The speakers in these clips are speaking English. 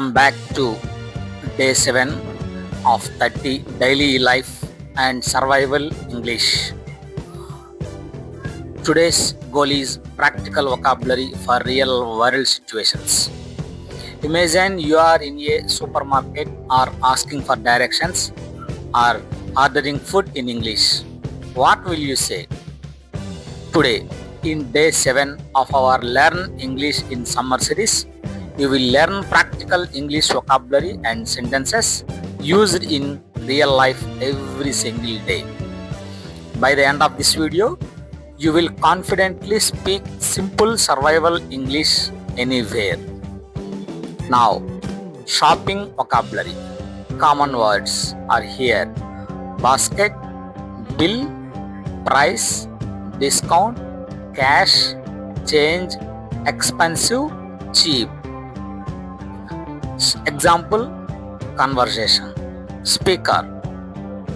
Welcome back to day 7 of 30 daily life and survival English. Today's goal is practical vocabulary for real world situations. Imagine you are in a supermarket or asking for directions or ordering food in English. What will you say? Today, in day 7 of our Learn English in Summer series, you will learn practical English vocabulary and sentences used in real life every single day. By the end of this video, you will confidently speak simple survival English anywhere. Now, shopping vocabulary. Common words are here: basket, bill, price, discount, cash, change, expensive, cheap. Example, conversation. Speaker: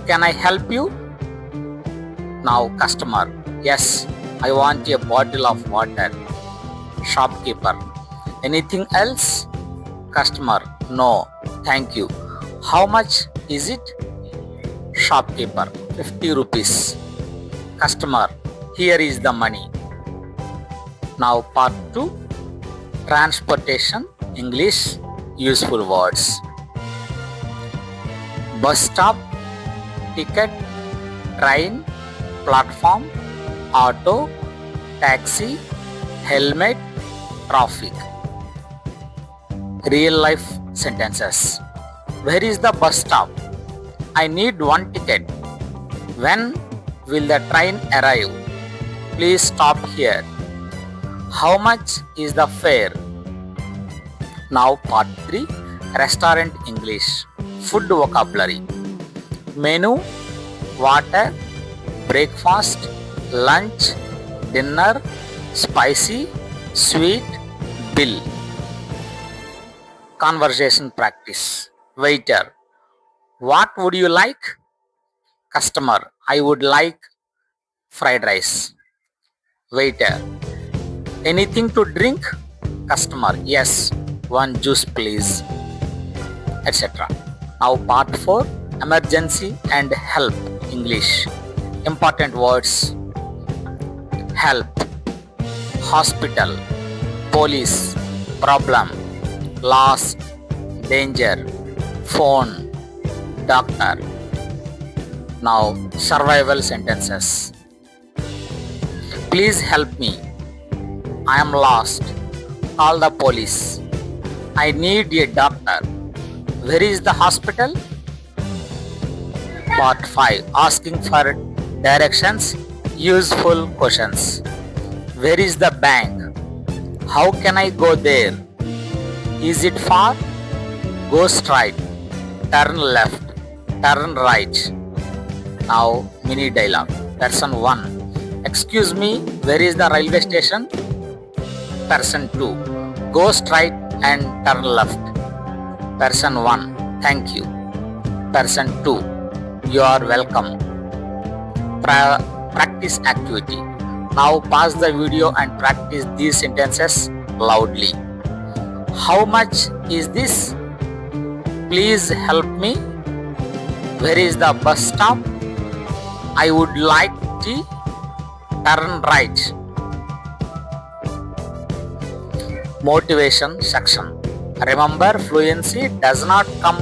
can I help you? Now customer: yes, I want a bottle of water. Shopkeeper: anything else? Customer: no, thank you. How much is it? Shopkeeper: 50 rupees. Customer: here is the money. Now part 2, transportation English useful words. Bus stop, ticket, train, platform, auto, taxi, helmet, traffic. Real life sentences. Where is the bus stop? I need one ticket. When will the train arrive? Please stop here. How much is the fare? Now part 3, restaurant English, food vocabulary. Menu, water, breakfast, lunch, dinner, spicy, sweet, bill. Conversation practice. Waiter: what would you like? Customer: I would like fried rice. Waiter: anything to drink? Customer: yes, one juice please, etc. Now part 4, emergency and help English. Important words: help, hospital, police, problem, loss, danger, phone, doctor. Now survival sentences. Please help me. I am lost. Call the police. I need a doctor. Where is the hospital? Part 5, asking for directions, useful questions. Where is the bank? How can I go there? Is it far? Go straight. Turn left. Turn right. Now mini dialogue. Person 1. Excuse me, where is the railway station? Person 2. Go straight and turn left. Person 1. Thank you. Person 2. You are welcome. Practice activity. Now pause the video and practice these sentences loudly. How much is this? Please help me. Where is the bus stop? I would like tea. Turn right. Motivation section. Remember, fluency does not come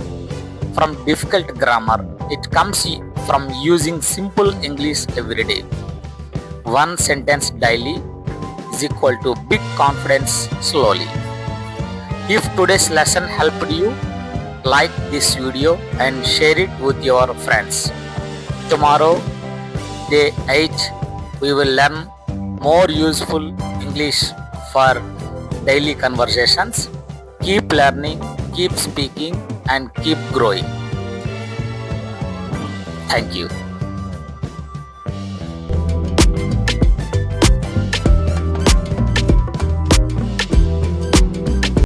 from difficult grammar. It comes from using simple English every day. One sentence daily is equal to big confidence slowly. If today's lesson helped you, like this video and share it with your friends. Tomorrow, day 8, we will learn more useful English for daily conversations. Keep learning, keep speaking, and keep growing. Thank you.